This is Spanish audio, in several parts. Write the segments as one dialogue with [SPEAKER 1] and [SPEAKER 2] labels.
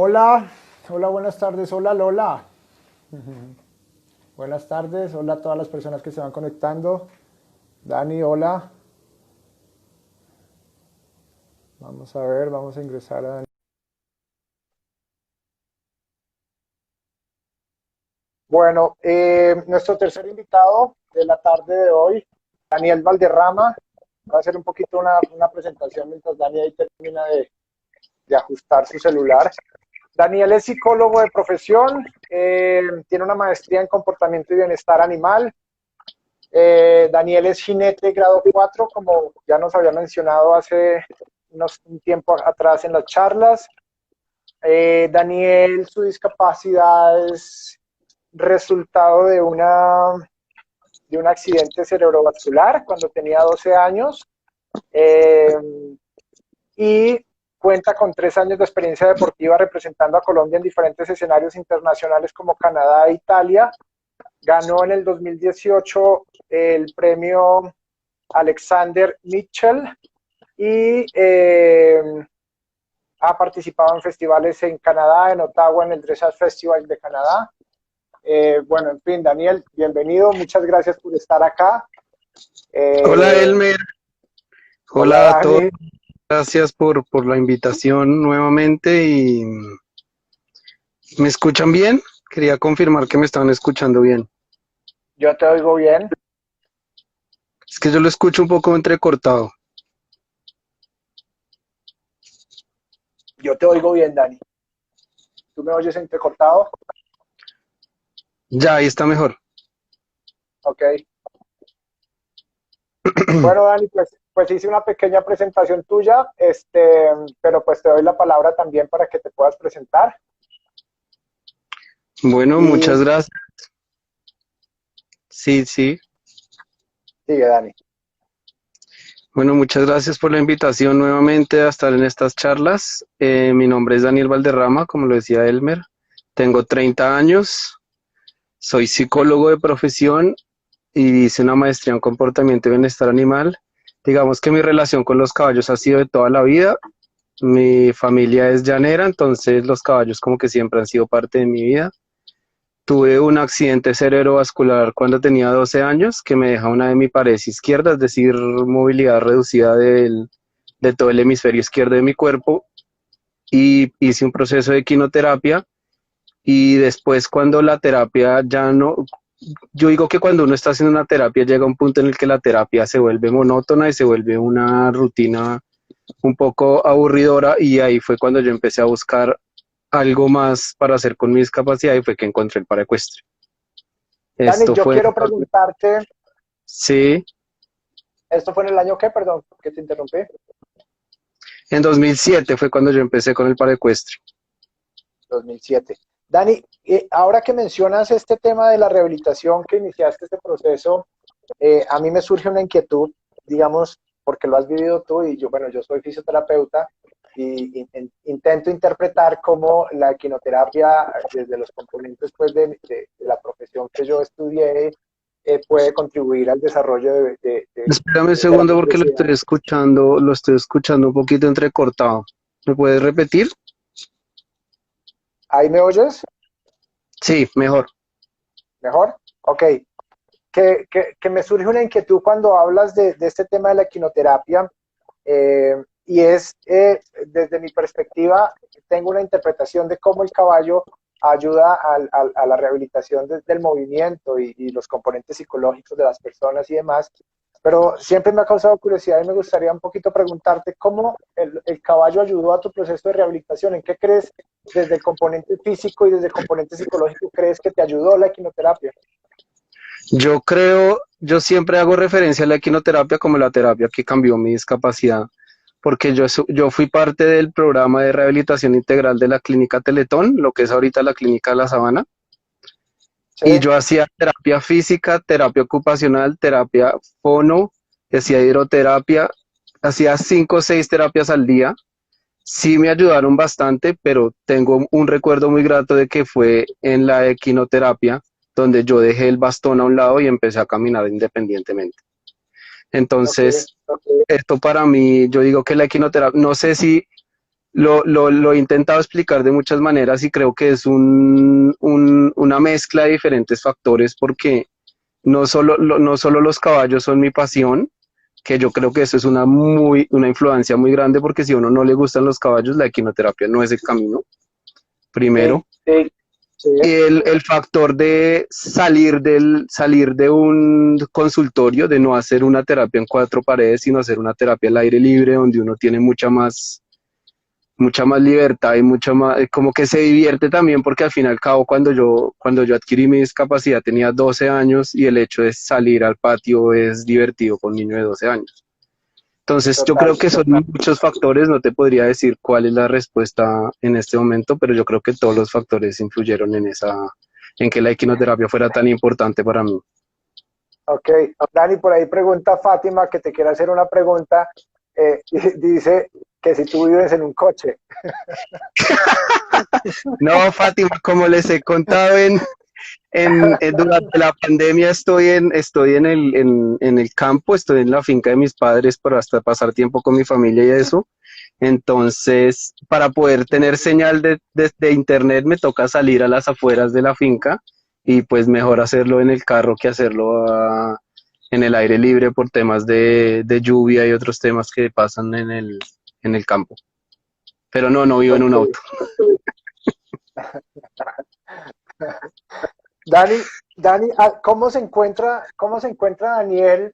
[SPEAKER 1] Hola, hola, buenas tardes, hola Lola. Buenas tardes, hola a todas las personas que se van conectando. Dani, hola. Vamos a ver, vamos a ingresar a Dani. Bueno, nuestro tercer invitado de la tarde de hoy, Daniel Valderrama, va a hacer un poquito una presentación mientras Dani ahí termina de ajustar su celular. Daniel es psicólogo de profesión, tiene una maestría en comportamiento y bienestar animal. Daniel es jinete grado 4, como ya nos había mencionado hace un tiempo atrás en las charlas. Daniel, su discapacidad es resultado de un accidente cerebrovascular cuando tenía 12 años eh, y cuenta con 3 años de experiencia deportiva representando a Colombia en diferentes escenarios internacionales como Canadá e Italia. Ganó en el 2018 el premio Alexander Mitchell y ha participado en festivales en Canadá, en Ottawa, en el Dressage Festival de Canadá. Bueno, en fin, Daniel, bienvenido, muchas gracias por estar acá.
[SPEAKER 2] Hola
[SPEAKER 1] Eh,
[SPEAKER 2] Elmer,
[SPEAKER 1] Hola
[SPEAKER 2] hola a todos,
[SPEAKER 1] Dani,
[SPEAKER 2] gracias por la invitación nuevamente y ¿me escuchan bien? Quería confirmar que me estaban escuchando bien.
[SPEAKER 1] yo te oigo bien,
[SPEAKER 2] Es que yo lo escucho un poco entrecortado.
[SPEAKER 1] yo te oigo bien, Dani. ¿Tú me oyes entrecortado?
[SPEAKER 2] Ya, ahí está mejor.
[SPEAKER 1] Ok. Bueno, Dani, pues hice una pequeña presentación tuya, pero pues te doy la palabra también para que te puedas presentar.
[SPEAKER 2] Bueno,
[SPEAKER 1] Y
[SPEAKER 2] muchas gracias. Sí, sí.
[SPEAKER 1] sigue, Dani.
[SPEAKER 2] Bueno, muchas gracias por la invitación nuevamente a estar en estas charlas. Mi nombre es Daniel Valderrama, como lo decía Elmer. Tengo 30 años, soy psicólogo de profesión y hice una maestría en comportamiento y bienestar animal. Digamos que mi relación con los caballos ha sido de toda la vida. Mi familia es llanera, entonces los caballos como que siempre han sido parte de mi vida. Tuve un accidente cerebrovascular cuando tenía 12 años que me deja una hemiparesia izquierda, es decir, movilidad reducida de todo el hemisferio izquierdo de mi cuerpo, y hice un proceso de quinoterapia. Y después cuando la terapia ya no, yo digo que cuando uno está haciendo una terapia llega un punto en el que la terapia se vuelve monótona y se vuelve una rutina un poco aburridora, y ahí fue cuando yo empecé a buscar algo más para hacer con mi discapacidad y fue que encontré el paraecuestre.
[SPEAKER 1] Dani,
[SPEAKER 2] Esto
[SPEAKER 1] yo
[SPEAKER 2] fue,
[SPEAKER 1] quiero preguntarte,
[SPEAKER 2] sí,
[SPEAKER 1] ¿esto fue en el año qué? Perdón, que te interrumpí.
[SPEAKER 2] en 2007 fue cuando yo empecé con el paraecuestre.
[SPEAKER 1] 2007. Dani, ahora que mencionas este tema de la rehabilitación, que iniciaste este proceso, a mí me surge una inquietud, digamos, porque lo has vivido tú y yo, bueno, yo soy fisioterapeuta y intento interpretar cómo la equinoterapia, desde los componentes pues, de la profesión que yo estudié, puede contribuir al desarrollo
[SPEAKER 2] Espérame un
[SPEAKER 1] de la
[SPEAKER 2] segundo porque
[SPEAKER 1] motricidad.
[SPEAKER 2] lo estoy escuchando un poquito entrecortado. ¿Me puedes repetir?
[SPEAKER 1] ¿Ahí me oyes?
[SPEAKER 2] Sí, mejor.
[SPEAKER 1] ¿Mejor? Ok. Que me surge una inquietud cuando hablas de este tema de la equinoterapia, y es, desde mi perspectiva, tengo una interpretación de cómo el caballo ayuda a la rehabilitación del movimiento y los componentes psicológicos de las personas y demás, pero siempre me ha causado curiosidad y me gustaría un poquito preguntarte cómo el caballo ayudó a tu proceso de rehabilitación. ¿En qué crees, desde el componente físico y desde el componente psicológico, crees que te ayudó la equinoterapia?
[SPEAKER 2] Yo creo, yo siempre hago referencia a la equinoterapia como la terapia que cambió mi discapacidad, porque yo fui parte del programa de rehabilitación integral de la Clínica Teletón, lo que es ahorita la Clínica de la Sabana,
[SPEAKER 1] Sí,
[SPEAKER 2] y yo hacía terapia física, terapia ocupacional, terapia fono, hacía hidroterapia, hacía 5 o 6 terapias al día. Sí me ayudaron bastante, pero tengo un recuerdo muy grato de que fue en la equinoterapia donde yo dejé el bastón a un lado y empecé a caminar independientemente.
[SPEAKER 1] ok.
[SPEAKER 2] Entonces, esto para mí, yo digo que la equinoterapia, no sé si lo he intentado explicar de muchas maneras y creo que es una mezcla de diferentes factores porque no solo los caballos son mi pasión, que yo creo que eso es una influencia muy grande porque si a uno no le gustan los caballos, la equinoterapia no es el camino,
[SPEAKER 1] Sí,
[SPEAKER 2] primero.
[SPEAKER 1] sí, sí,
[SPEAKER 2] Y el factor de salir de un consultorio, de no hacer una terapia en cuatro paredes, sino hacer una terapia al aire libre, donde uno tiene mucha más libertad y mucha más, como que se divierte también, porque al fin y al cabo, cuando yo adquirí mi discapacidad tenía 12 años y el hecho de salir al patio es divertido con un niño de 12 años. Entonces, yo
[SPEAKER 1] total.
[SPEAKER 2] creo que son muchos factores, no te podría decir cuál es la respuesta en este momento, pero yo creo que todos los factores influyeron en que la equinoterapia fuera tan importante para mí.
[SPEAKER 1] Ok, Dani, por ahí pregunta Fátima que te quiere hacer una pregunta. Y dice que si tú vives en un coche.
[SPEAKER 2] No, Fátima, como les he contado durante la pandemia estoy en el campo, estoy en la finca de mis padres para hasta pasar tiempo con mi familia y eso. Entonces, para poder tener señal de internet me toca salir a las afueras de la finca y pues mejor hacerlo en el carro que hacerlo en el aire libre por temas de lluvia y otros temas que pasan en el campo. Pero no vivo en un
[SPEAKER 1] Ok.
[SPEAKER 2] auto.
[SPEAKER 1] Dani, cómo se encuentra Daniel?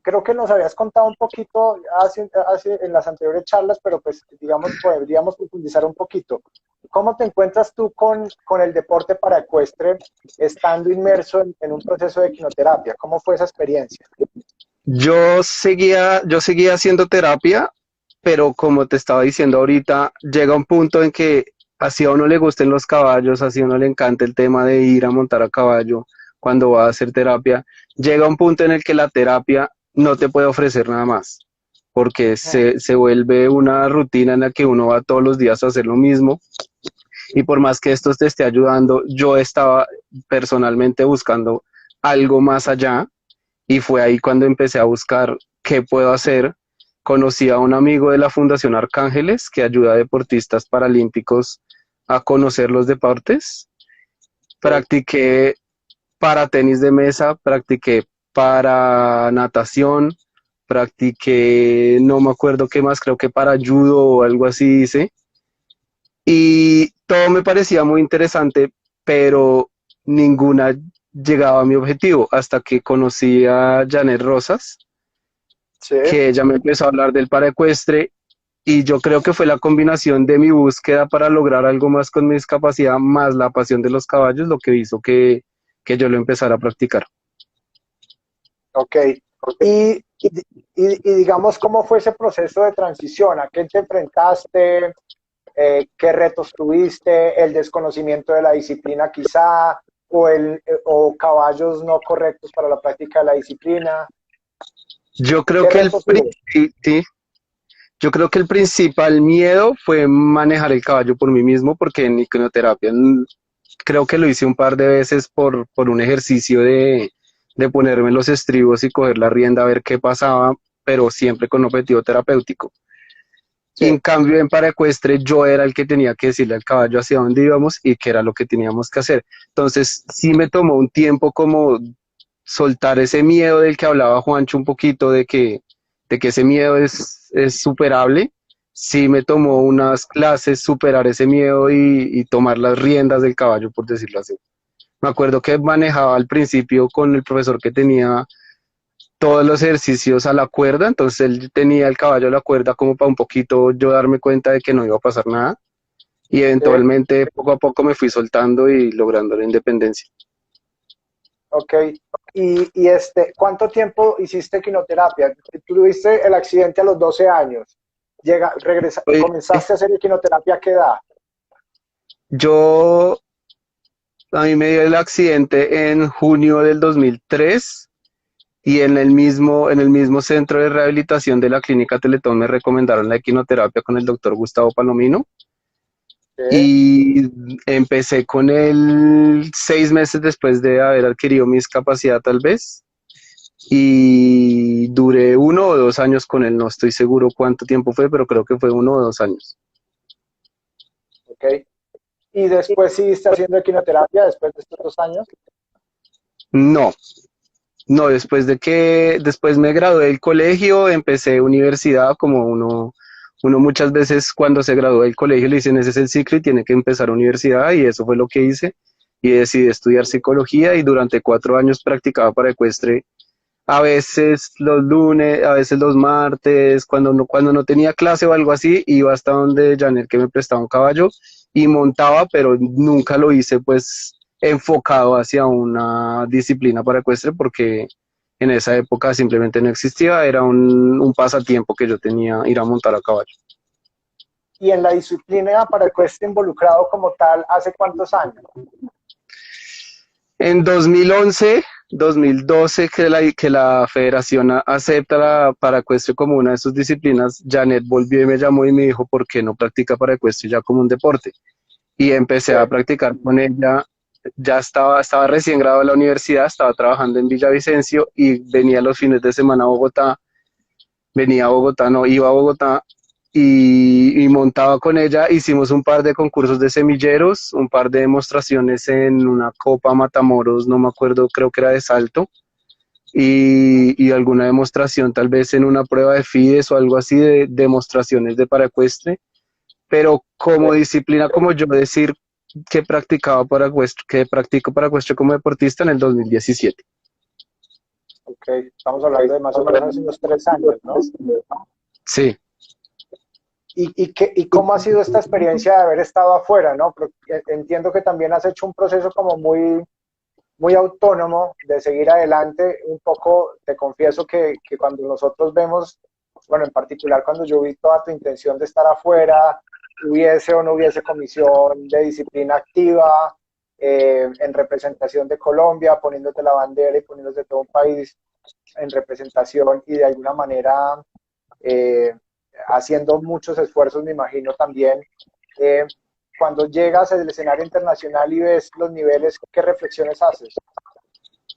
[SPEAKER 1] Creo que nos habías contado un poquito en las anteriores charlas, pero pues digamos, podríamos profundizar un poquito. ¿Cómo te encuentras tú con el deporte para ecuestre estando inmerso en un proceso de equinoterapia? ¿Cómo fue esa experiencia?
[SPEAKER 2] Yo seguía haciendo terapia, pero como te estaba diciendo ahorita, llega un punto en que así a uno le gusten los caballos, así a uno le encanta el tema de ir a montar a caballo cuando va a hacer terapia, llega un punto en el que la terapia no te puede ofrecer nada más, porque
[SPEAKER 1] Mm,
[SPEAKER 2] se vuelve una rutina en la que uno va todos los días a hacer lo mismo y por más que esto te esté ayudando, yo estaba personalmente buscando algo más allá y fue ahí cuando empecé a buscar qué puedo hacer. Conocí a un amigo de la Fundación Arcángeles que ayuda a deportistas paralímpicos a conocer los deportes.
[SPEAKER 1] sí.
[SPEAKER 2] Practiqué para tenis de mesa, practiqué para natación, practiqué, no me acuerdo qué más, creo que para judo o algo así hice. Y todo me parecía muy interesante, pero ninguna llegaba a mi objetivo hasta que conocí a Janet Rosas,
[SPEAKER 1] Sí,
[SPEAKER 2] que ella me empezó a hablar del paraecuestre y yo creo que fue la combinación de mi búsqueda para lograr algo más con mi discapacidad más la pasión de los caballos lo que hizo que yo lo empezara a practicar.
[SPEAKER 1] ok. Y, y digamos, ¿cómo fue ese proceso de transición? ¿A qué te enfrentaste? ¿Qué retos tuviste? ¿El desconocimiento de la disciplina quizá? ¿O caballos no correctos para la práctica de la disciplina?
[SPEAKER 2] Yo creo
[SPEAKER 1] ¿Qué
[SPEAKER 2] que
[SPEAKER 1] retos hubo?
[SPEAKER 2] sí, yo creo que el principal miedo fue manejar el caballo por mí mismo, porque en iconoterapia creo que lo hice un par de veces por un ejercicio de ponerme los estribos y coger la rienda a ver qué pasaba, pero siempre con objetivo terapéutico.
[SPEAKER 1] Sí,
[SPEAKER 2] Y en cambio en paraecuestre yo era el que tenía que decirle al caballo hacia dónde íbamos y qué era lo que teníamos que hacer. Entonces sí me tomó un tiempo como soltar ese miedo del que hablaba Juancho un poquito, de que ese miedo es superable. Sí me tomó unas clases superar ese miedo y tomar las riendas del caballo, por decirlo así. Me acuerdo que manejaba al principio con el profesor que tenía todos los ejercicios a la cuerda, entonces él tenía el caballo a la cuerda como para un poquito yo darme cuenta de que no iba a pasar nada y
[SPEAKER 1] sí,
[SPEAKER 2] eventualmente poco a poco me fui soltando y logrando la independencia.
[SPEAKER 1] ok. ¿Cuánto tiempo hiciste quinoterapia? Tú tuviste el accidente a los 12 años.
[SPEAKER 2] Pues,
[SPEAKER 1] ¿Comenzaste a hacer quinoterapia a qué edad?
[SPEAKER 2] yo, a mí me dio el accidente en junio del 2003 y en el mismo centro de rehabilitación de la clínica Teletón me recomendaron la equinoterapia con el doctor Gustavo Palomino
[SPEAKER 1] Sí,
[SPEAKER 2] y empecé con él 6 meses después de haber adquirido mi discapacidad tal vez y duré 1 o 2 años con él, no estoy seguro cuánto tiempo fue, pero creo que fue 1 o 2 años.
[SPEAKER 1] ¿Ok? Y después seguiste haciendo equinoterapia después de estos 2 años.
[SPEAKER 2] No, no, después me gradué del colegio, empecé universidad, como uno muchas veces cuando se gradúa del colegio le dicen ese es el ciclo y tiene que empezar universidad y eso fue lo que hice y decidí estudiar psicología y durante 4 años practicaba para ecuestre, a veces los lunes, a veces los martes, cuando no tenía clase o algo así, iba hasta donde Janet que me prestaba un caballo y montaba, pero nunca lo hice pues enfocado hacia una disciplina para ecuestre porque en esa época simplemente no existía, era un pasatiempo que yo tenía ir a montar a caballo.
[SPEAKER 1] Y en la disciplina para ecuestre involucrado como tal, ¿hace cuántos años?
[SPEAKER 2] En 2011, 2012, que la federación acepta la paraecuestre como una de sus disciplinas, Janet volvió y me llamó y me dijo, ¿por qué no practica paraecuestre ya como un deporte? Y empecé a practicar con ella. Ya estaba recién graduado de la universidad, estaba trabajando en Villavicencio y venía los fines de semana a Bogotá, venía a Bogotá, no, iba a Bogotá y montaba con ella. Hicimos un par de concursos de semilleros, un par de demostraciones en una Copa Matamoros, no me acuerdo, creo que era de salto, y alguna demostración tal vez en una prueba de FIDES o algo así de demostraciones de paraecuestre, pero como disciplina, como yo decir que practicaba paraecuestre, que practico paraecuestre como deportista en el 2017.
[SPEAKER 1] Ok, estamos hablando de más o menos hace unos 3 años, ¿no?
[SPEAKER 2] Sí.
[SPEAKER 1] ¿Y cómo ha sido esta experiencia de haber estado afuera, ¿no? Porque entiendo que también has hecho un proceso como muy, muy autónomo de seguir adelante. Un poco, te confieso que cuando nosotros vemos, bueno, en particular cuando yo vi toda tu intención de estar afuera, hubiese o no hubiese comisión de disciplina activa, en representación de Colombia, poniéndote la bandera y poniéndote todo un país en representación y de alguna manera eh, haciendo muchos esfuerzos, me imagino también. Eh, Cuando llegas al escenario internacional y ves los niveles, ¿qué reflexiones haces?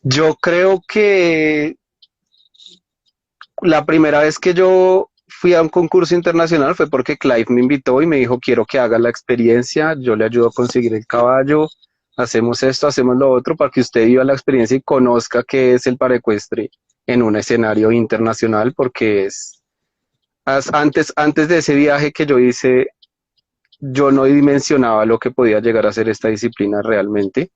[SPEAKER 2] Yo creo que la primera vez que yo fui a un concurso internacional fue porque Clive me invitó y me dijo, quiero que haga la experiencia, yo le ayudo a conseguir el caballo, hacemos esto, hacemos lo otro, para que usted viva la experiencia y conozca qué es el paraecuestre en un escenario internacional, porque antes de ese viaje que yo hice, yo no dimensionaba lo que podía llegar a ser esta disciplina realmente.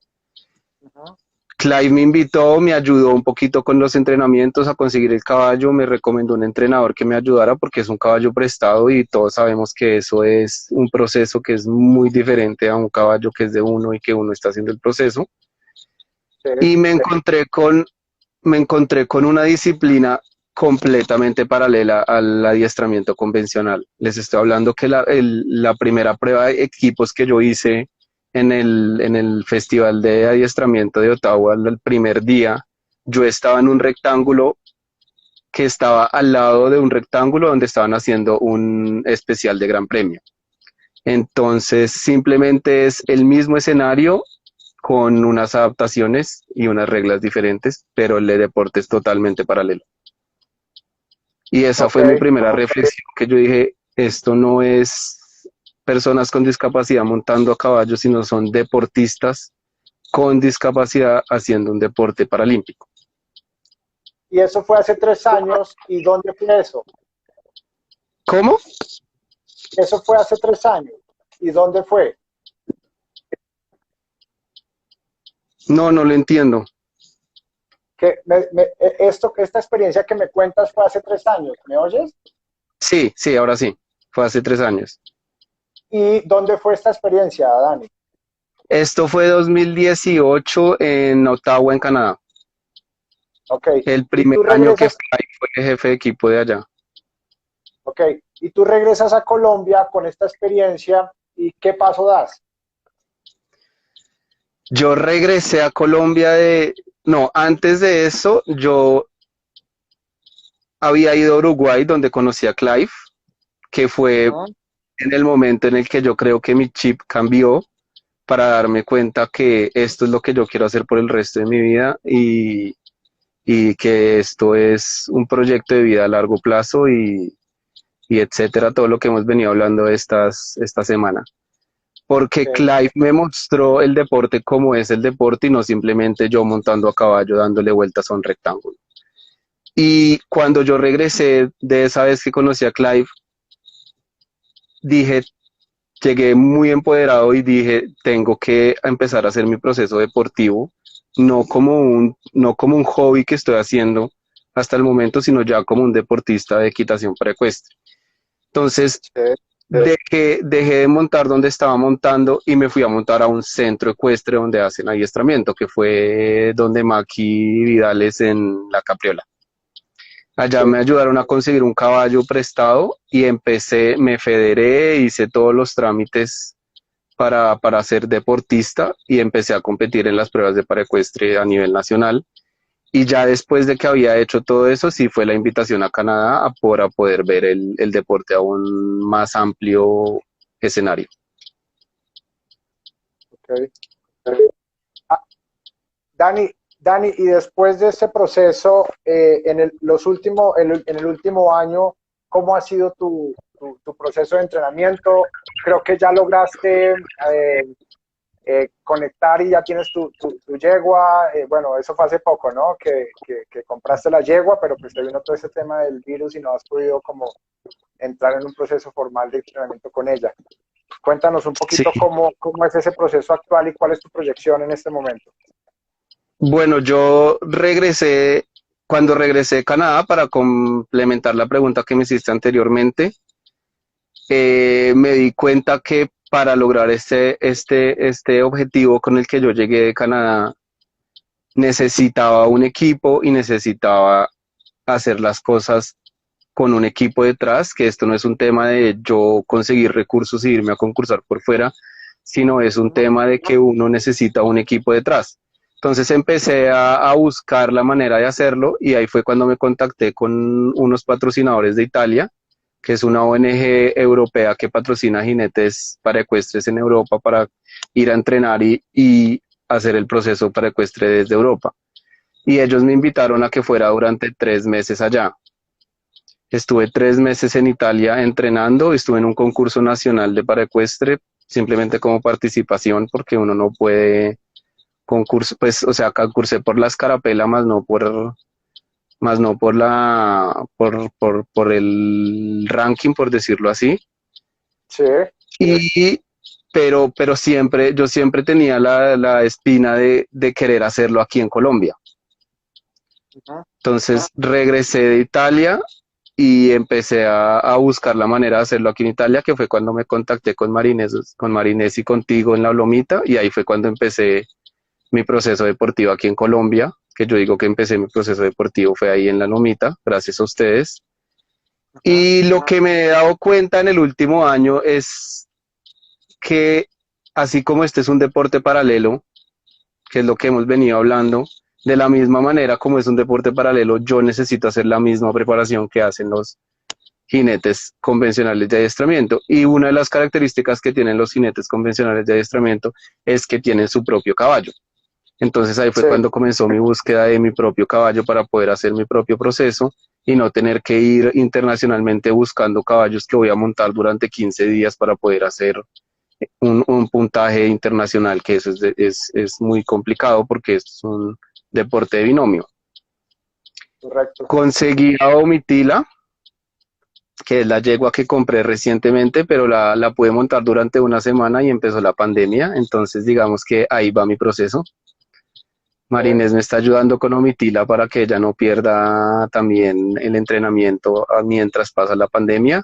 [SPEAKER 1] Uh -huh.
[SPEAKER 2] Clive me invitó, me ayudó un poquito con los entrenamientos a conseguir el caballo, me recomendó un entrenador que me ayudara porque es un caballo prestado y todos sabemos que eso es un proceso que es muy diferente a un caballo que es de uno y que uno está haciendo el proceso.
[SPEAKER 1] Sí.
[SPEAKER 2] Y me encontré con una disciplina completamente paralela al adiestramiento convencional. Les estoy hablando que la primera prueba de equipos que yo hice en el Festival de Adiestramiento de Ottawa, el primer día, yo estaba en un rectángulo que estaba al lado de un rectángulo donde estaban haciendo un especial de Gran Premio. Entonces, simplemente es el mismo escenario con unas adaptaciones y unas reglas diferentes, pero el de deporte es totalmente paralelo. Y esa
[SPEAKER 1] Ok,
[SPEAKER 2] fue mi primera reflexión, que yo dije, esto no es personas con discapacidad montando a caballo, sino son deportistas con discapacidad haciendo un deporte paralímpico.
[SPEAKER 1] y eso fue hace 3 años. ¿Y dónde fue eso?
[SPEAKER 2] ¿Cómo?
[SPEAKER 1] Eso fue hace 3 años. ¿Y dónde fue?
[SPEAKER 2] No, no lo entiendo.
[SPEAKER 1] Esta experiencia que me cuentas fue hace 3 años. ¿Me oyes?
[SPEAKER 2] Sí, sí, ahora sí. Fue hace 3 años.
[SPEAKER 1] ¿Y dónde fue esta experiencia, Dani?
[SPEAKER 2] Esto fue 2018 en Ottawa, en Canadá.
[SPEAKER 1] Ok.
[SPEAKER 2] El
[SPEAKER 1] Y
[SPEAKER 2] primer
[SPEAKER 1] tú
[SPEAKER 2] año que
[SPEAKER 1] regresas,
[SPEAKER 2] fue jefe de equipo de allá.
[SPEAKER 1] ok. Y tú regresas a Colombia con esta experiencia y ¿qué paso das?
[SPEAKER 2] Yo regresé a Colombia no, antes de eso, yo había ido a Uruguay donde conocí a Clive, que
[SPEAKER 1] Uh
[SPEAKER 2] fue
[SPEAKER 1] -huh.
[SPEAKER 2] en el momento en el que yo creo que mi chip cambió para darme cuenta que esto es lo que yo quiero hacer por el resto de mi vida y y que esto es un proyecto de vida a largo plazo y etcétera, todo lo que hemos venido hablando esta semana. Porque
[SPEAKER 1] Ok.
[SPEAKER 2] Clive me mostró el deporte como es el deporte y no simplemente yo montando a caballo dándole vueltas a un rectángulo. Y cuando yo regresé de esa vez que conocí a Clive, dije, llegué muy empoderado y dije, tengo que empezar a hacer mi proceso deportivo, no como un hobby que estoy haciendo hasta el momento, sino ya como un deportista de equitación para ecuestre. Entonces,
[SPEAKER 1] Sí.
[SPEAKER 2] dejé de montar donde estaba montando y me fui a montar a un centro ecuestre donde hacen adiestramiento, que fue donde Maki Vidales en La Capriola. Allá
[SPEAKER 1] Sí.
[SPEAKER 2] me ayudaron a conseguir un caballo prestado y empecé, me federé, hice todos los trámites para ser deportista y empecé a competir en las pruebas de paraecuestre a nivel nacional. Y ya después de que había hecho todo eso, sí fue la invitación a Canadá para poder ver el deporte a un más amplio escenario.
[SPEAKER 1] Ok. Ah, Dani, y después de ese proceso, en el último año, ¿cómo ha sido tu proceso de entrenamiento? Creo que ya lograste conectar y ya tienes tu yegua. Bueno, eso fue hace poco, ¿no? Que compraste la yegua, pero pues te vino todo ese tema del virus y no has podido como entrar en un proceso formal de entrenamiento con ella. Cuéntanos un
[SPEAKER 2] Sí,
[SPEAKER 1] poquito cómo es ese proceso actual y cuál es tu proyección en este momento.
[SPEAKER 2] bueno, cuando regresé de Canadá para complementar la pregunta que me hiciste anteriormente, me di cuenta que para lograr este objetivo con el que yo llegué de Canadá, necesitaba un equipo y necesitaba hacer las cosas con un equipo detrás, que esto no es un tema de yo conseguir recursos e irme a concursar por fuera, sino es un tema de que uno necesita un equipo detrás. Entonces empecé a buscar la manera de hacerlo y ahí fue cuando me contacté con unos patrocinadores de Italia, que es una ONG europea que patrocina jinetes para ecuestres en Europa para ir a entrenar y hacer el proceso para ecuestre desde Europa. Y ellos me invitaron a que fuera durante 3 meses allá. Estuve 3 meses en Italia entrenando, estuve en un concurso nacional de paraecuestre, simplemente como participación, porque uno no puede concurso, pues, o sea, concursé por la escarapela, más no por por el ranking, por decirlo así.
[SPEAKER 1] Sí.
[SPEAKER 2] Y, pero siempre, yo siempre tenía la espina de querer hacerlo aquí en Colombia.
[SPEAKER 1] Ujú.
[SPEAKER 2] Entonces regresé de Italia y empecé a buscar la manera de hacerlo aquí en Italia, que fue cuando me contacté con Marinés y contigo en la Lomita, y ahí fue cuando empecé mi proceso deportivo aquí en Colombia, que yo digo que empecé mi proceso deportivo fue ahí en la Lomita, gracias a ustedes.
[SPEAKER 1] Ujú.
[SPEAKER 2] Y lo que me he dado cuenta en el último año es que así como este es un deporte paralelo, que es lo que hemos venido hablando, de la misma manera como es un deporte paralelo, yo necesito hacer la misma preparación que hacen los jinetes convencionales de adiestramiento. Y una de las características que tienen los jinetes convencionales de adiestramiento es que tienen su propio caballo. Entonces ahí fue
[SPEAKER 1] Sí.
[SPEAKER 2] cuando comenzó mi búsqueda de mi propio caballo para poder hacer mi propio proceso y no tener que ir internacionalmente buscando caballos que voy a montar durante 15 días para poder hacer un puntaje internacional, que eso es muy complicado porque es un deporte de binomio.
[SPEAKER 1] Correcto.
[SPEAKER 2] Conseguí a Domitila, que es la yegua que compré recientemente, pero la pude montar durante una semana y empezó la pandemia, entonces digamos que ahí va mi proceso.
[SPEAKER 1] Sí.
[SPEAKER 2] Marinés me está ayudando con Omitila para que ella no pierda también el entrenamiento mientras pasa la pandemia.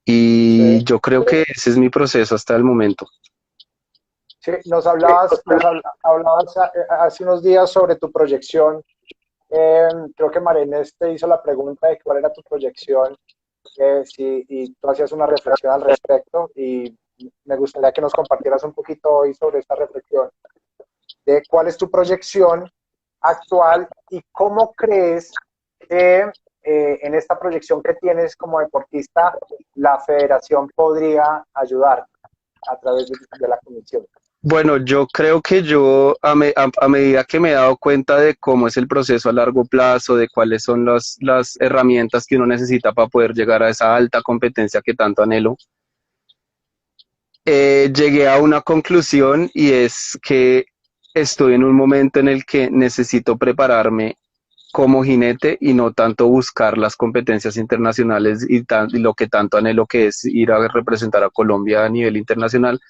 [SPEAKER 1] Sí.
[SPEAKER 2] Y yo creo que ese es mi proceso hasta el momento.
[SPEAKER 1] Sí, hablabas hace unos días sobre tu proyección. Creo que Marinés te hizo la pregunta de cuál era tu proyección, y tú hacías una reflexión al respecto y me gustaría que nos compartieras un poquito hoy sobre esta reflexión de cuál es tu proyección actual y cómo crees que en esta proyección que tienes como deportista la federación podría ayudar a través de la comisión.
[SPEAKER 2] Bueno, yo creo que a medida que me he dado cuenta de cómo es el proceso a largo plazo, de cuáles son las herramientas que uno necesita para poder llegar a esa alta competencia que tanto anhelo, llegué a una conclusión y es que estoy en un momento en el que necesito prepararme como jinete y no tanto buscar las competencias internacionales y lo que tanto anhelo que es ir a representar a Colombia a nivel internacional,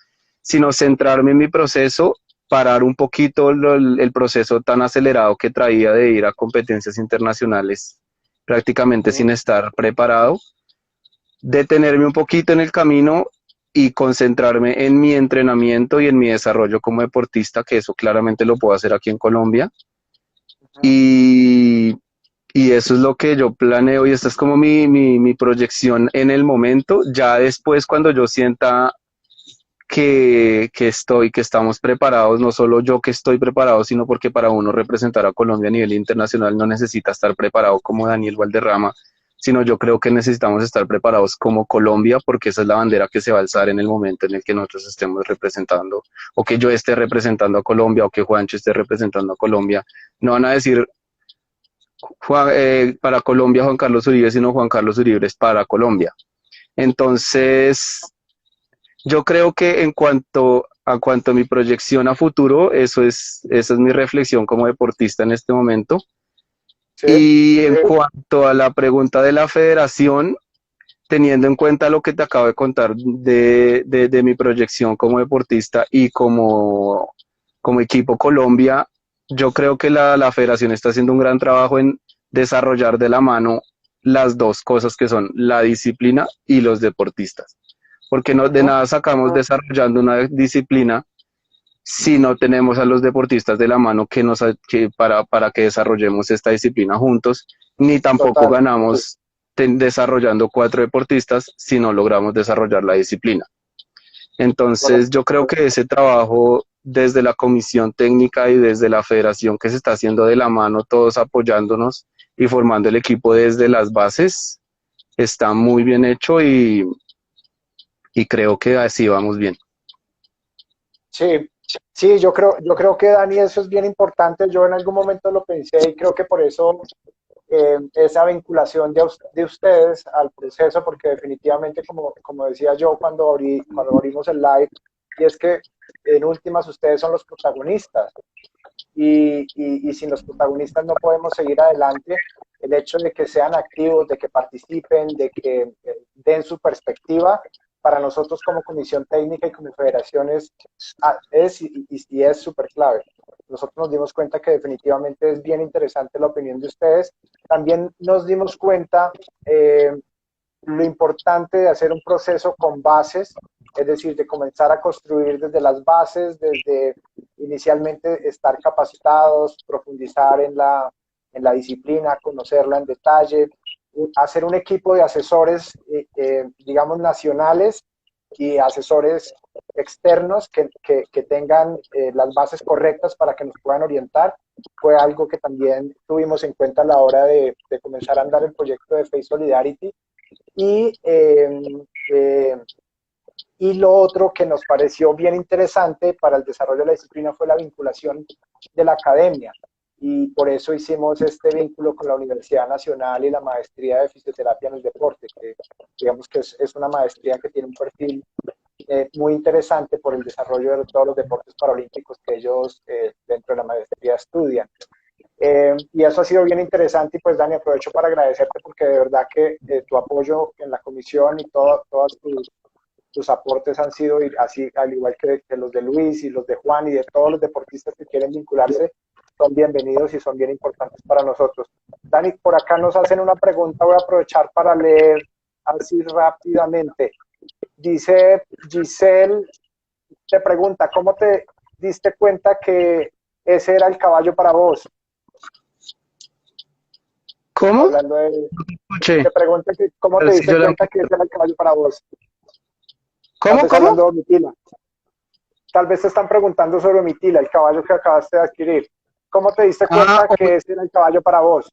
[SPEAKER 2] sino centrarme en mi proceso, parar un poquito el proceso tan acelerado que traía de ir a competencias internacionales prácticamente sin
[SPEAKER 1] Ujú.
[SPEAKER 2] estar preparado, detenerme un poquito en el camino y concentrarme en mi entrenamiento y en mi desarrollo como deportista, que eso claramente lo puedo hacer aquí en Colombia.
[SPEAKER 1] Ujú.
[SPEAKER 2] Y, y eso es lo que yo planeo y esta es como mi proyección en el momento. Ya después, cuando yo sienta que estamos preparados, no solo yo que estoy preparado, sino porque para uno representar a Colombia a nivel internacional no necesita estar preparado como Daniel Valderrama, sino yo creo que necesitamos estar preparados como Colombia, porque esa es la bandera que se va a alzar en el momento en el que nosotros estemos representando, o que yo esté representando a Colombia, o que Juancho esté representando a Colombia. No van a decir para Colombia Juan Carlos Uribe, sino Juan Carlos Uribe es para Colombia. Entonces, yo creo que cuanto a mi proyección a futuro, esa es mi reflexión como deportista en este momento.
[SPEAKER 1] Sí,
[SPEAKER 2] Y en cuanto a la pregunta de la federación, teniendo en cuenta lo que te acabo de contar de mi proyección como deportista y como equipo Colombia, yo creo que la federación está haciendo un gran trabajo en desarrollar de la mano las dos cosas que son la disciplina y los deportistas. Porque no, de
[SPEAKER 1] ujú,
[SPEAKER 2] nada sacamos desarrollando una disciplina si no tenemos a los deportistas de la mano para que desarrollemos esta disciplina juntos, ni tampoco
[SPEAKER 1] total.
[SPEAKER 2] ganamos desarrollando cuatro deportistas si no logramos desarrollar la disciplina. Entonces,
[SPEAKER 1] Correcto.
[SPEAKER 2] yo creo que ese trabajo desde la comisión técnica y desde la federación que se está haciendo de la mano, todos apoyándonos y formando el equipo desde las bases, está muy bien hecho y creo que así vamos bien.
[SPEAKER 1] Sí, sí, yo creo que Dani, eso es bien importante. Yo en algún momento lo pensé y creo que por eso esa vinculación de ustedes al proceso, porque definitivamente, como decía yo cuando abrimos el live, y es que en últimas ustedes son los protagonistas y sin los protagonistas no podemos seguir adelante. El hecho de que sean activos, de que participen, de que den su perspectiva, para nosotros como comisión técnica y como federación es súper clave. Nosotros nos dimos cuenta que definitivamente es bien interesante la opinión de ustedes. También nos dimos cuenta lo importante de hacer un proceso con bases, es decir, de comenzar a construir desde las bases, desde inicialmente estar capacitados, profundizar en la disciplina, conocerla en detalle, hacer un equipo de asesores, digamos, nacionales y asesores externos que tengan las bases correctas para que nos puedan orientar. Fue algo que también tuvimos en cuenta a la hora de comenzar a andar el proyecto de Face Solidarity. Y, eh, y lo otro que nos pareció bien interesante para el desarrollo de la disciplina fue la vinculación de la academia. Y por eso hicimos este vínculo con la Universidad Nacional y la maestría de fisioterapia en el deporte, que digamos que es una maestría que tiene un perfil muy interesante por el desarrollo de todos los deportes paralímpicos que ellos dentro de la maestría estudian. Y eso ha sido bien interesante y pues Dani, aprovecho para agradecerte porque de verdad que tu apoyo en la comisión y todos tus aportes han sido así, al igual que los de Luis y los de Juan y de todos los deportistas que quieren vincularse, son bienvenidos y son bien importantes para nosotros. Dani, por acá nos hacen una pregunta, voy a aprovechar para leer así rápidamente. Dice Giselle, te pregunta, ¿cómo te diste cuenta que ese era el caballo para vos?
[SPEAKER 2] ¿Cómo?
[SPEAKER 1] Hablando de,
[SPEAKER 2] Escuché.
[SPEAKER 1] te pregunto que, ¿cómo
[SPEAKER 2] A ver
[SPEAKER 1] te
[SPEAKER 2] si
[SPEAKER 1] diste
[SPEAKER 2] yo la...
[SPEAKER 1] cuenta que ese era el caballo para vos? Tal
[SPEAKER 2] ¿Cómo,
[SPEAKER 1] vez
[SPEAKER 2] cómo?
[SPEAKER 1] hablando de Omitila. Tal vez te están preguntando sobre Omitila, el caballo que acabaste de adquirir. ¿Cómo te diste
[SPEAKER 2] Ah,
[SPEAKER 1] cuenta que ese era el caballo para vos?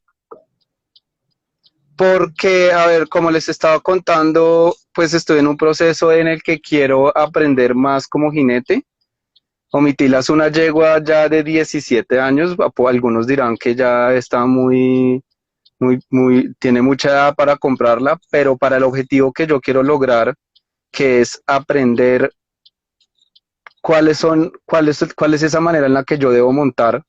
[SPEAKER 2] porque, a ver, como les estaba contando, pues estoy en un proceso en el que quiero aprender más como jinete. Omitila es una yegua ya de 17 años, algunos dirán que ya está tiene mucha edad para comprarla, pero para el objetivo que yo quiero lograr, que es aprender cuál es esa manera en la que yo debo montar.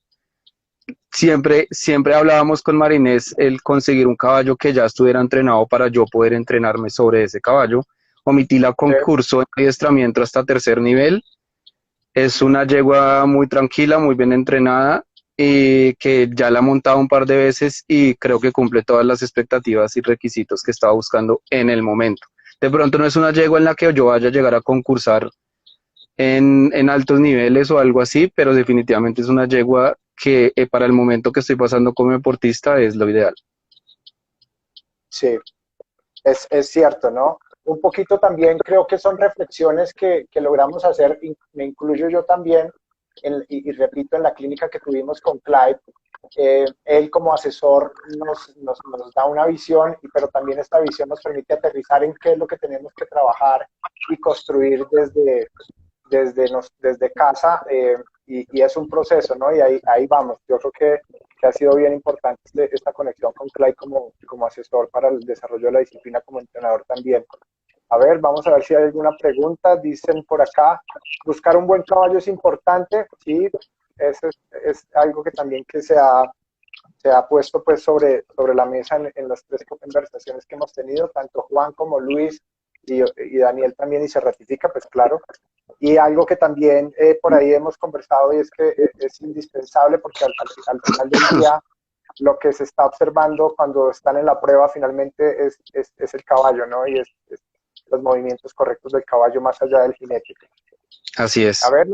[SPEAKER 2] Siempre hablábamos con Marinés el conseguir un caballo que ya estuviera entrenado para yo poder entrenarme sobre ese caballo. Omití la concurso en adiestramiento hasta tercer nivel. Es una yegua muy tranquila, muy bien entrenada y que ya la he montado un par de veces y creo que cumple todas las expectativas y requisitos que estaba buscando en el momento. De pronto no es una yegua en la que yo vaya a llegar a concursar en altos niveles o algo así, pero definitivamente es una yegua que para el momento que estoy pasando como deportista es lo ideal.
[SPEAKER 1] Sí, es cierto, ¿no? Un poquito también creo que son reflexiones que logramos hacer, me incluyo yo también, y repito, en la clínica que tuvimos con Clive, él como asesor nos da una visión, pero también esta visión nos permite aterrizar en qué es lo que tenemos que trabajar y construir desde casa, y es un proceso, ¿no? Y ahí vamos. Yo creo que ha sido bien importante esta conexión con Clay como asesor para el desarrollo de la disciplina como entrenador también. A ver, vamos a ver si hay alguna pregunta. Dicen por acá, buscar un buen caballo es importante. Sí, eso es algo que también que se ha puesto pues sobre la mesa en las tres conversaciones que hemos tenido, tanto Juan como Luis y Daniel también, y se ratifica, pues claro. Y algo que también por ahí hemos conversado y es que es indispensable porque al final del día lo que se está observando cuando están en la prueba finalmente es el caballo, ¿no? Y es los movimientos correctos del caballo más allá del jinete.
[SPEAKER 2] Así es.
[SPEAKER 1] A ver,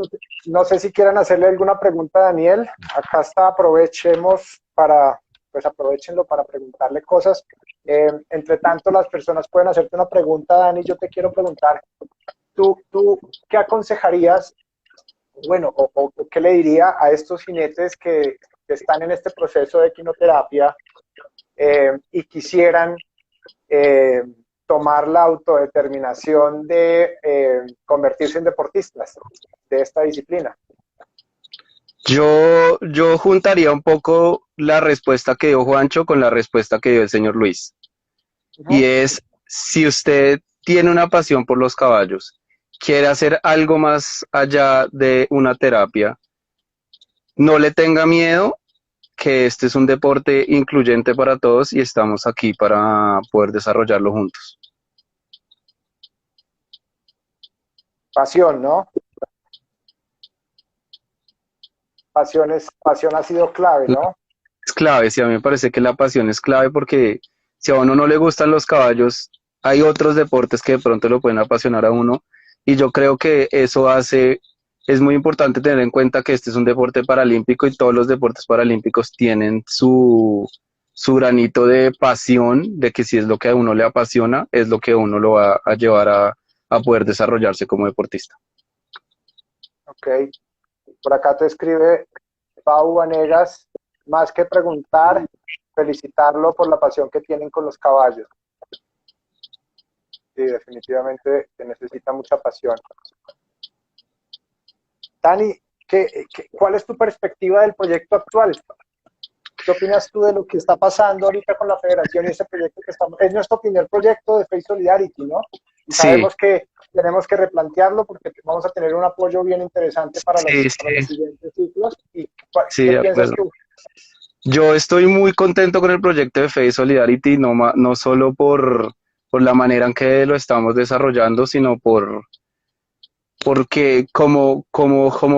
[SPEAKER 1] no sé si quieran hacerle alguna pregunta a Daniel. Acá está, pues aprovechenlo para preguntarle cosas. Entre tanto, las personas pueden hacerte una pregunta, Dani. Yo te quiero preguntar, ¿tú qué aconsejarías, bueno, o qué le diría a estos jinetes que están en este proceso de equinoterapia y quisieran tomar la autodeterminación de convertirse en deportistas de esta disciplina?
[SPEAKER 2] Yo juntaría un poco la respuesta que dio Juancho con la respuesta que dio el señor Luis. Y es, si usted tiene una pasión por los caballos, quiere hacer algo más allá de una terapia, no le tenga miedo, que este es un deporte incluyente para todos y estamos aquí para poder desarrollarlo juntos.
[SPEAKER 1] Pasión, ¿no? Pasión ha sido clave, ¿no?
[SPEAKER 2] Es clave, sí, a mí me parece que la pasión es clave porque si a uno no le gustan los caballos, hay otros deportes que de pronto lo pueden apasionar a uno y yo creo que eso es muy importante tener en cuenta que este es un deporte paralímpico y todos los deportes paralímpicos tienen su granito de pasión, de que si es lo que a uno le apasiona, es lo que a uno lo va a llevar a poder desarrollarse como deportista.
[SPEAKER 1] Ok, por acá te escribe Pau Vanegas, más que preguntar, felicitarlo por la pasión que tienen con los caballos. Sí, definitivamente se necesita mucha pasión. Dani, ¿cuál es tu perspectiva del proyecto actual? ¿Qué opinas tú de lo que está pasando ahorita con la federación y ese proyecto que estamos? Es nuestro primer proyecto de Face Solidarity, ¿no? Y sabemos que tenemos que replantearlo porque vamos a tener un apoyo bien interesante para los siguientes ciclos. ¿Y qué piensas tú?
[SPEAKER 2] Yo estoy muy contento con el proyecto de Face Solidarity, no solo por la manera en que lo estamos desarrollando, sino porque como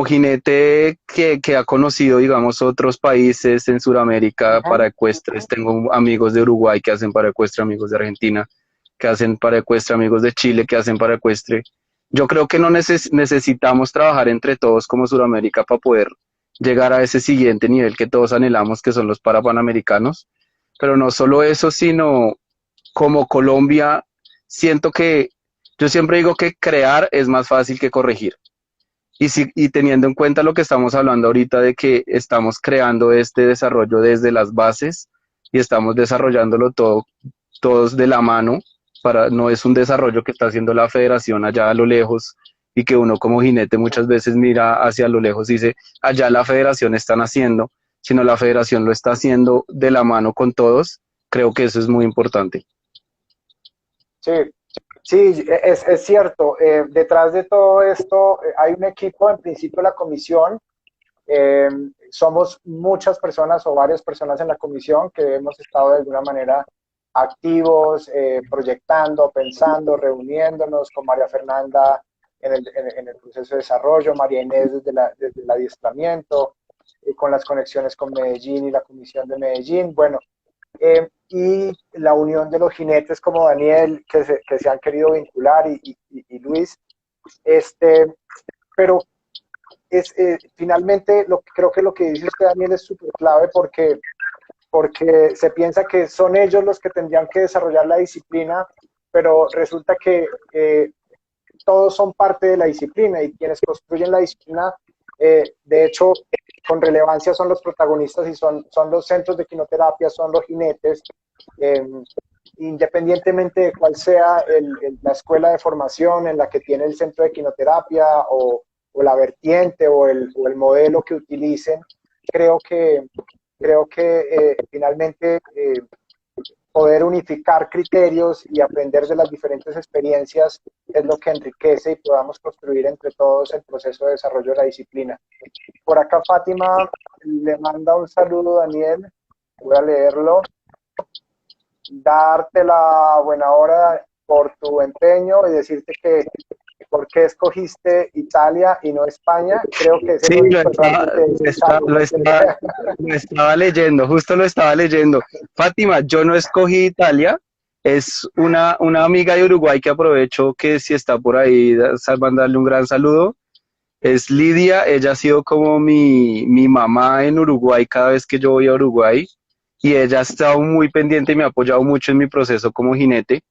[SPEAKER 2] jinete que ha conocido, digamos, otros países en Sudamérica para ecuestres, tengo amigos de Uruguay que hacen para ecuestre, amigos de Argentina que hacen para ecuestre, amigos de Chile que hacen para ecuestre. Yo creo que no necesitamos trabajar entre todos como Sudamérica para poder llegar a ese siguiente nivel que todos anhelamos, que son los parapanamericanos. Pero no solo eso, sino como Colombia, siento que yo siempre digo que crear es más fácil que corregir. Y teniendo en cuenta lo que estamos hablando ahorita de que estamos creando este desarrollo desde las bases y estamos desarrollándolo todos de la mano, no es un desarrollo que está haciendo la federación allá a lo lejos y que uno como jinete muchas veces mira hacia lo lejos y dice, allá la federación están haciendo, sino la federación lo está haciendo de la mano con todos, creo que eso es muy importante.
[SPEAKER 1] Sí, sí, es cierto. Detrás de todo esto hay un equipo, en principio la comisión. Eh, Somos muchas personas o varias personas en la comisión que hemos estado de alguna manera activos, proyectando, pensando, reuniéndonos con María Fernanda en el proceso de desarrollo, María Inés desde el adiestramiento, con las conexiones con Medellín y la comisión de Medellín. Bueno, y la unión de los jinetes como Daniel, que se han querido vincular, y Luis. Este, pero finalmente creo que lo que dice usted, Daniel, es súper clave porque se piensa que son ellos los que tendrían que desarrollar la disciplina, pero resulta que todos son parte de la disciplina y quienes construyen la disciplina, de hecho, con relevancia son los protagonistas y son los centros de quinoterapia, son los jinetes, eh, independientemente de cuál sea la escuela de formación en la que tiene el centro de quinoterapia o la vertiente o el modelo que utilicen, creo que, creo que finalmente poder unificar criterios y aprender de las diferentes experiencias es lo que enriquece y podamos construir entre todos el proceso de desarrollo de la disciplina. Por acá Fátima le manda un saludo, Daniel, voy a leerlo. Darte la buena hora por tu empeño y decirte que por qué escogiste Italia y no España. Creo que ese
[SPEAKER 2] Sí,
[SPEAKER 1] no dijo realmente es algo.
[SPEAKER 2] lo estaba leyendo, justo lo estaba leyendo. Fátima, yo no escogí Italia, es una amiga de Uruguay que aprovecho que si está por ahí, mandarle un gran saludo. Es Lidia, ella ha sido como mi mamá en Uruguay cada vez que yo voy a Uruguay y ella ha estado muy pendiente y me ha apoyado mucho en mi proceso como jinete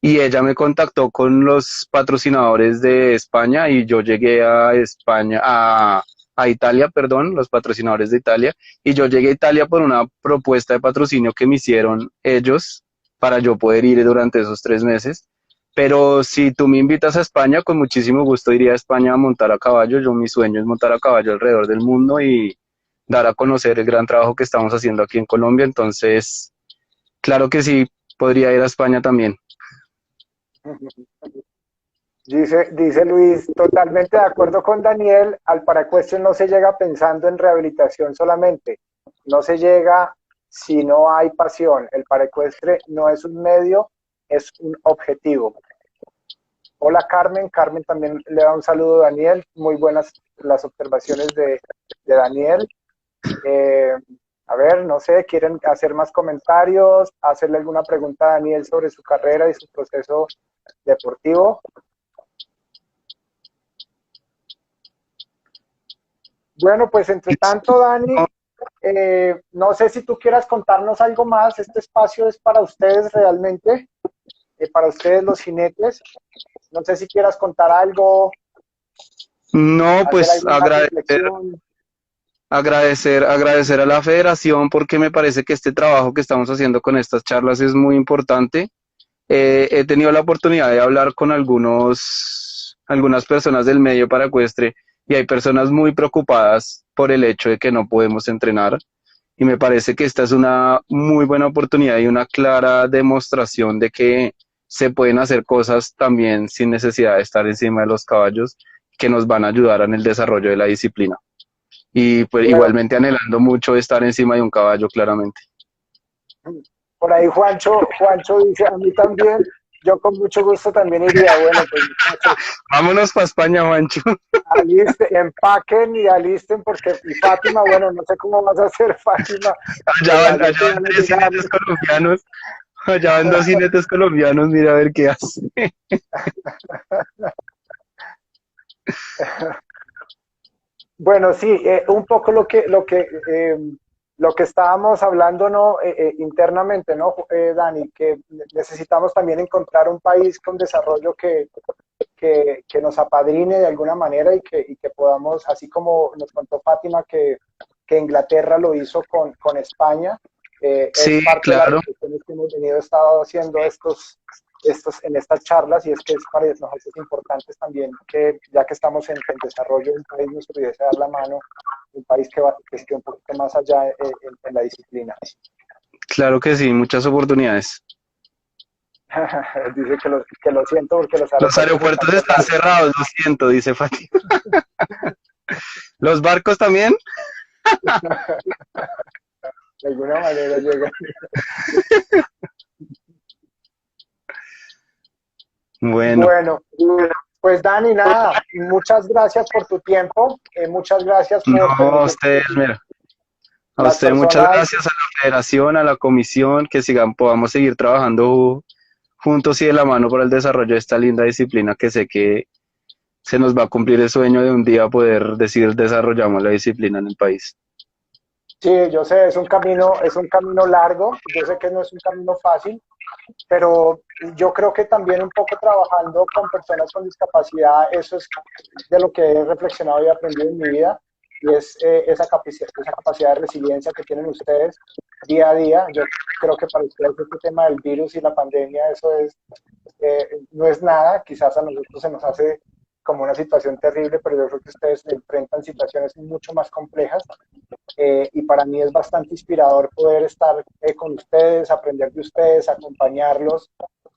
[SPEAKER 2] y ella me contactó con los patrocinadores de España y yo llegué a España, a Italia, perdón, los patrocinadores de Italia, y yo llegué a Italia por una propuesta de patrocinio que me hicieron ellos para yo poder ir durante esos 3 meses. Pero si tú me invitas a España, con muchísimo gusto iría a España a montar a caballo. Yo mi sueño es montar a caballo alrededor del mundo y dar a conocer el gran trabajo que estamos haciendo aquí en Colombia. Entonces, claro que sí, podría ir a España también.
[SPEAKER 1] Dice Luis, totalmente de acuerdo con Daniel, al paraecuestre no se llega pensando en rehabilitación solamente, no se llega si no hay pasión. El paraecuestre no es un medio, es un objetivo. Hola Carmen, Carmen también le da un saludo a Daniel, muy buenas las observaciones de Daniel. Eh, a ver, no sé, ¿quieren hacer más comentarios? ¿Hacerle alguna pregunta a Daniel sobre su carrera y su proceso deportivo? Bueno, pues entre tanto, Dani, no sé si tú quieras contarnos algo más. Este espacio es para ustedes realmente, para ustedes los jinetes. No sé si quieras contar algo,
[SPEAKER 2] No,
[SPEAKER 1] hacer
[SPEAKER 2] pues
[SPEAKER 1] alguna reflexión.
[SPEAKER 2] agradecer a la federación porque me parece que este trabajo que estamos haciendo con estas charlas es muy importante. He tenido la oportunidad de hablar con algunas personas del medio paracuestre y hay personas muy preocupadas por el hecho de que no podemos entrenar y me parece que esta es una muy buena oportunidad y una clara demostración de que se pueden hacer cosas también sin necesidad de estar encima de los caballos que nos van a ayudar en el desarrollo de la disciplina. Y pues
[SPEAKER 1] Bueno,
[SPEAKER 2] igualmente anhelando mucho estar encima de un caballo, claramente.
[SPEAKER 1] por ahí Juancho dice, a mí también, yo con mucho gusto también iría. Bueno, pues muchachos,
[SPEAKER 2] Vámonos para España, Juancho.
[SPEAKER 1] empaquen y alisten porque, y Fátima, bueno, no sé cómo vas a hacer, Fátima, ayer
[SPEAKER 2] Allá
[SPEAKER 1] te
[SPEAKER 2] van
[SPEAKER 1] van a
[SPEAKER 2] tres
[SPEAKER 1] llegar.
[SPEAKER 2] jinetes colombianos. Allá van dos jinetes colombianos, mira a ver qué hace.
[SPEAKER 1] Bueno, sí, un poco lo que estábamos hablando, ¿no? Internamente, ¿no, Dani? Que necesitamos también encontrar un país con desarrollo que nos apadrine de alguna manera y que podamos, así como nos contó Fátima, que Inglaterra lo hizo con España, es
[SPEAKER 2] Sí,
[SPEAKER 1] parte de las
[SPEAKER 2] claro.
[SPEAKER 1] reflexiones que hemos estado haciendo en estas charlas, y es que es para nosotros importante también que, ya que estamos en desarrollo, un país nos pudiese dar la mano, un país que esté un poquito más allá en la disciplina.
[SPEAKER 2] Claro que sí, muchas oportunidades.
[SPEAKER 1] Dice que lo siento porque los
[SPEAKER 2] Los
[SPEAKER 1] aeropuertos están
[SPEAKER 2] aeropuertos están
[SPEAKER 1] cerrados.
[SPEAKER 2] cerrados, lo siento, dice Fati. ¿Los barcos también?
[SPEAKER 1] De alguna manera llegan.
[SPEAKER 2] Bueno,
[SPEAKER 1] Bueno, pues Dani, nada, muchas gracias por tu tiempo, muchas gracias
[SPEAKER 2] no,
[SPEAKER 1] por
[SPEAKER 2] a
[SPEAKER 1] permitir
[SPEAKER 2] usted,
[SPEAKER 1] que
[SPEAKER 2] mira, a
[SPEAKER 1] las
[SPEAKER 2] usted muchas
[SPEAKER 1] personas.
[SPEAKER 2] gracias, a la federación, a la comisión, que podamos seguir trabajando juntos y de la mano para el desarrollo de esta linda disciplina que sé que se nos va a cumplir el sueño de un día poder decir desarrollamos la disciplina en el país.
[SPEAKER 1] Sí, yo sé, es un camino largo, yo sé que no es un camino fácil, pero yo creo que también un poco trabajando con personas con discapacidad, eso es de lo que he reflexionado y aprendido en mi vida, y es esa capacidad de resiliencia que tienen ustedes día a día. Yo creo que para ustedes este tema del virus y la pandemia, eso no es nada, quizás a nosotros se nos hace como una situación terrible, pero yo creo que ustedes enfrentan situaciones mucho más complejas, y para mí es bastante inspirador poder estar con ustedes, aprender de ustedes, acompañarlos,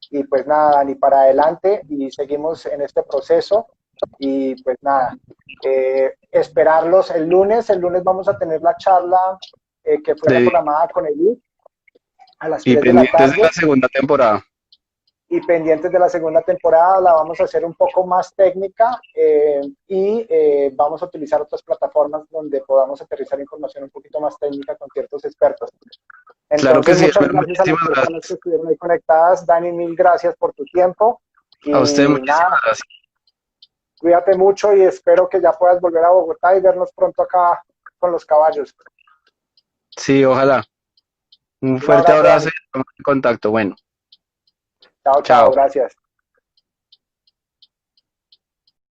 [SPEAKER 1] y pues nada, ni para adelante, y seguimos en este proceso, y pues nada, esperarlos el lunes vamos a tener la charla que fue la
[SPEAKER 2] De,
[SPEAKER 1] programada con Edith a las
[SPEAKER 2] y
[SPEAKER 1] 3 de la
[SPEAKER 2] pendientes de la
[SPEAKER 1] tarde,
[SPEAKER 2] segunda temporada.
[SPEAKER 1] y pendientes de la segunda temporada. La vamos a hacer un poco más técnica, y vamos a utilizar otras plataformas donde podamos aterrizar información un poquito más técnica con ciertos expertos.
[SPEAKER 2] Claro que
[SPEAKER 1] Entonces,
[SPEAKER 2] sí,
[SPEAKER 1] muchas gracias a las
[SPEAKER 2] muchísimas
[SPEAKER 1] personas que
[SPEAKER 2] gracias.
[SPEAKER 1] estuvieron ahí conectadas. Dani, mil gracias por tu tiempo,
[SPEAKER 2] A usted
[SPEAKER 1] y
[SPEAKER 2] muchísimas
[SPEAKER 1] nada,
[SPEAKER 2] gracias.
[SPEAKER 1] cuídate mucho y espero que ya puedas volver a Bogotá y vernos pronto acá con los caballos.
[SPEAKER 2] Sí, ojalá. Un
[SPEAKER 1] Un
[SPEAKER 2] fuerte
[SPEAKER 1] abrazo,
[SPEAKER 2] abrazo
[SPEAKER 1] Dani.
[SPEAKER 2] y estamos en contacto. Bueno,
[SPEAKER 1] Chao, chao,
[SPEAKER 2] chao.
[SPEAKER 1] gracias.